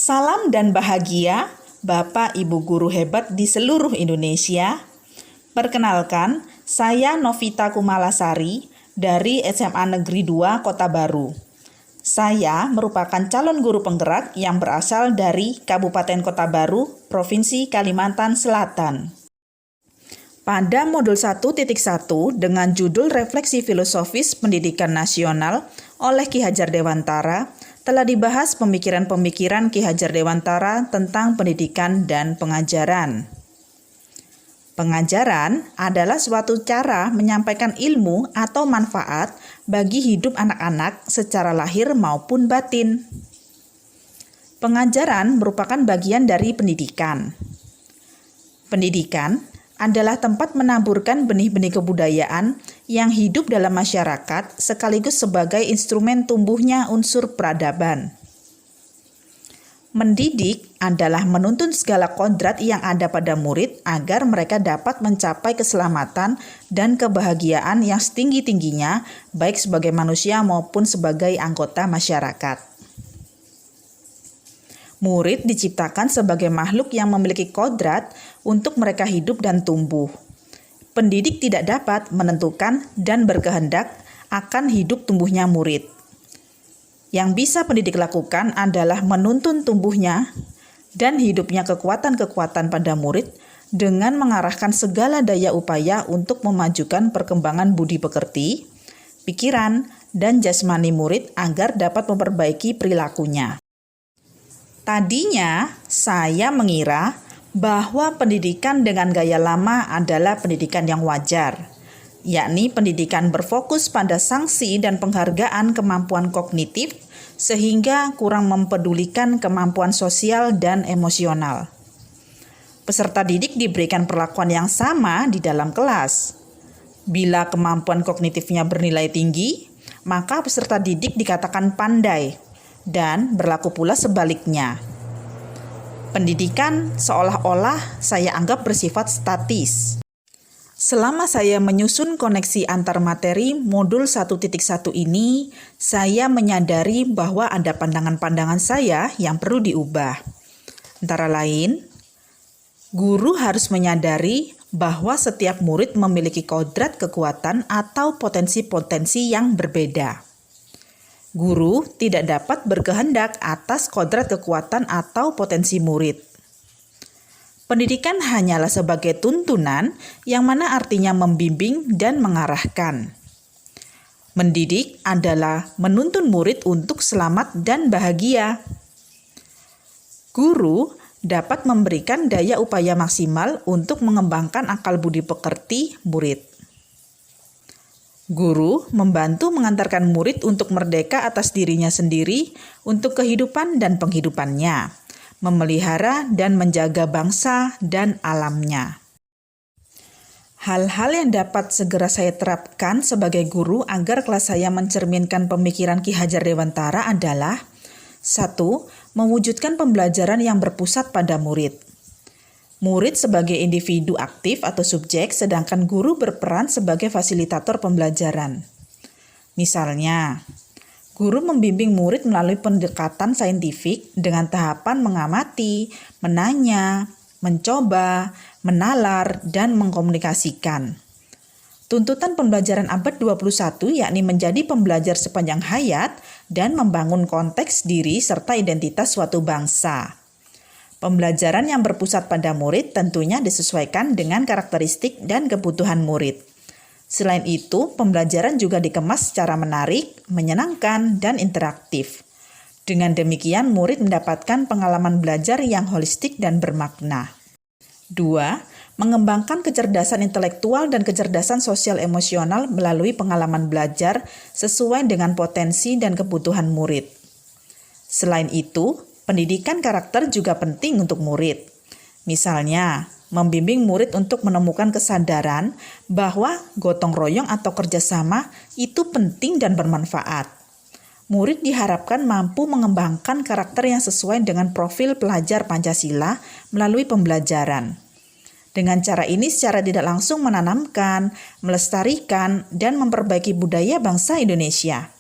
Salam dan bahagia, Bapak Ibu guru hebat di seluruh Indonesia. Perkenalkan, saya Novita Kumalasari dari SMA Negeri 2 Kota Baru. Saya merupakan calon guru penggerak yang berasal dari Kabupaten Kota Baru, Provinsi Kalimantan Selatan. Pada modul 1.1 dengan judul Refleksi Filosofis Pendidikan Nasional oleh Ki Hajar Dewantara, telah dibahas pemikiran-pemikiran Ki Hajar Dewantara tentang pendidikan dan pengajaran. Pengajaran adalah suatu cara menyampaikan ilmu atau manfaat bagi hidup anak-anak secara lahir maupun batin. Pengajaran merupakan bagian dari pendidikan. Pendidikan adalah tempat menaburkan benih-benih kebudayaan yang hidup dalam masyarakat sekaligus sebagai instrumen tumbuhnya unsur peradaban. Mendidik adalah menuntun segala kodrat yang ada pada murid agar mereka dapat mencapai keselamatan dan kebahagiaan yang setinggi-tingginya baik sebagai manusia maupun sebagai anggota masyarakat. Murid diciptakan sebagai makhluk yang memiliki kodrat untuk mereka hidup dan tumbuh. Pendidik tidak dapat menentukan dan berkehendak akan hidup tumbuhnya murid. Yang bisa pendidik lakukan adalah menuntun tumbuhnya dan hidupnya kekuatan-kekuatan pada murid dengan mengarahkan segala daya upaya untuk memajukan perkembangan budi pekerti, pikiran, dan jasmani murid agar dapat memperbaiki perilakunya. Tadinya, saya mengira bahwa pendidikan dengan gaya lama adalah pendidikan yang wajar, yakni pendidikan berfokus pada sanksi dan penghargaan kemampuan kognitif sehingga kurang mempedulikan kemampuan sosial dan emosional. Peserta didik diberikan perlakuan yang sama di dalam kelas. Bila kemampuan kognitifnya bernilai tinggi, maka peserta didik dikatakan pandai, dan berlaku pula sebaliknya. Pendidikan seolah-olah saya anggap bersifat statis. Selama saya menyusun koneksi antar materi modul 1.1 ini, saya menyadari bahwa ada pandangan-pandangan saya yang perlu diubah. Antara lain, guru harus menyadari bahwa setiap murid memiliki kodrat kekuatan atau potensi-potensi yang berbeda. Guru tidak dapat berkehendak atas kodrat kekuatan atau potensi murid. Pendidikan hanyalah sebagai tuntunan yang mana artinya membimbing dan mengarahkan. Mendidik adalah menuntun murid untuk selamat dan bahagia. Guru dapat memberikan daya upaya maksimal untuk mengembangkan akal budi pekerti murid. Guru membantu mengantarkan murid untuk merdeka atas dirinya sendiri untuk kehidupan dan penghidupannya, memelihara dan menjaga bangsa dan alamnya. Hal-hal yang dapat segera saya terapkan sebagai guru agar kelas saya mencerminkan pemikiran Ki Hajar Dewantara adalah 1. Mewujudkan pembelajaran yang berpusat pada murid. Murid sebagai individu aktif atau subjek, sedangkan guru berperan sebagai fasilitator pembelajaran. Misalnya, guru membimbing murid melalui pendekatan saintifik dengan tahapan mengamati, menanya, mencoba, menalar, dan mengkomunikasikan. Tuntutan pembelajaran abad 21 yakni menjadi pembelajar sepanjang hayat dan membangun konteks diri serta identitas suatu bangsa. Pembelajaran yang berpusat pada murid tentunya disesuaikan dengan karakteristik dan kebutuhan murid. Selain itu, pembelajaran juga dikemas secara menarik, menyenangkan, dan interaktif. Dengan demikian, murid mendapatkan pengalaman belajar yang holistik dan bermakna. 2. Mengembangkan kecerdasan intelektual dan kecerdasan sosial emosional melalui pengalaman belajar sesuai dengan potensi dan kebutuhan murid. Selain itu, pendidikan karakter juga penting untuk murid. Misalnya, membimbing murid untuk menemukan kesadaran bahwa gotong royong atau kerjasama itu penting dan bermanfaat. Murid diharapkan mampu mengembangkan karakter yang sesuai dengan profil pelajar Pancasila melalui pembelajaran. Dengan cara ini secara tidak langsung menanamkan, melestarikan, dan memperbaiki budaya bangsa Indonesia.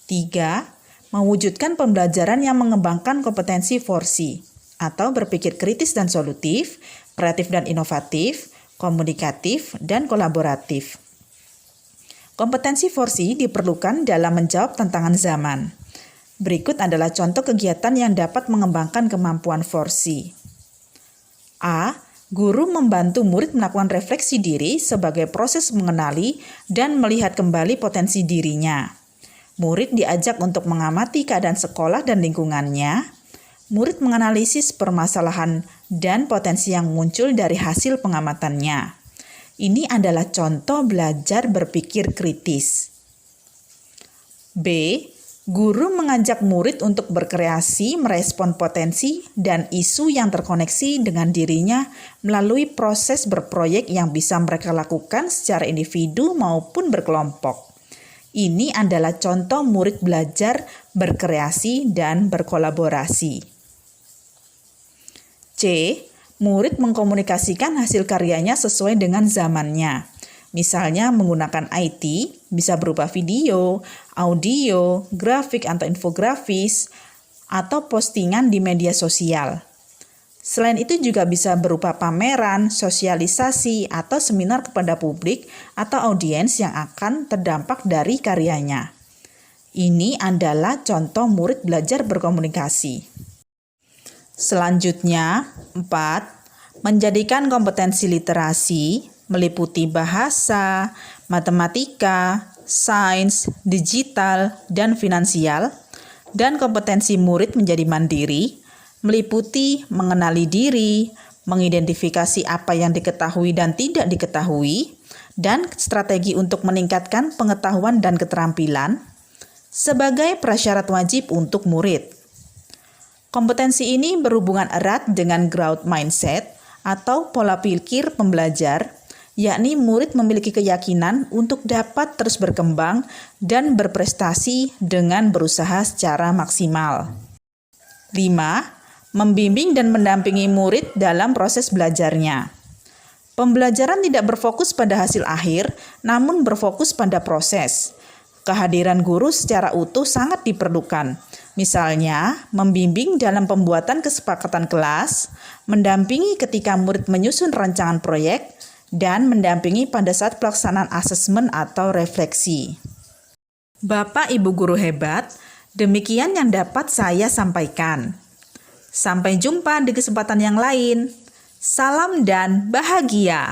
3. mewujudkan pembelajaran yang mengembangkan kompetensi 4C atau berpikir kritis dan solutif, kreatif dan inovatif, komunikatif, dan kolaboratif. Kompetensi 4C diperlukan dalam menjawab tantangan zaman. Berikut adalah contoh kegiatan yang dapat mengembangkan kemampuan 4C. A. Guru membantu murid melakukan refleksi diri sebagai proses mengenali dan melihat kembali potensi dirinya. Murid diajak untuk mengamati keadaan sekolah dan lingkungannya. Murid menganalisis permasalahan dan potensi yang muncul dari hasil pengamatannya. Ini adalah contoh belajar berpikir kritis. B. Guru mengajak murid untuk berkreasi, merespon potensi dan isu yang terkoneksi dengan dirinya melalui proses berproyek yang bisa mereka lakukan secara individu maupun berkelompok. Ini adalah contoh murid belajar berkreasi dan berkolaborasi. C. Murid mengkomunikasikan hasil karyanya sesuai dengan zamannya. Misalnya menggunakan IT, bisa berupa video, audio, grafik atau infografis, atau postingan di media sosial. Selain itu juga bisa berupa pameran, sosialisasi, atau seminar kepada publik atau audiens yang akan terdampak dari karyanya. Ini adalah contoh murid belajar berkomunikasi. Selanjutnya, 4. Menjadikan kompetensi literasi meliputi bahasa, matematika, sains, digital, dan finansial, dan kompetensi murid menjadi mandiri, meliputi mengenali diri, mengidentifikasi apa yang diketahui dan tidak diketahui, dan strategi untuk meningkatkan pengetahuan dan keterampilan, sebagai prasyarat wajib untuk murid. Kompetensi ini berhubungan erat dengan growth mindset atau pola pikir pembelajar, yakni murid memiliki keyakinan untuk dapat terus berkembang dan berprestasi dengan berusaha secara maksimal. 5. Membimbing dan mendampingi murid dalam proses belajarnya. Pembelajaran tidak berfokus pada hasil akhir, namun berfokus pada proses. Kehadiran guru secara utuh sangat diperlukan. Misalnya, membimbing dalam pembuatan kesepakatan kelas, mendampingi ketika murid menyusun rancangan proyek, dan mendampingi pada saat pelaksanaan asesmen atau refleksi. Bapak Ibu guru hebat, demikian yang dapat saya sampaikan. Sampai jumpa di kesempatan yang lain. Salam dan bahagia.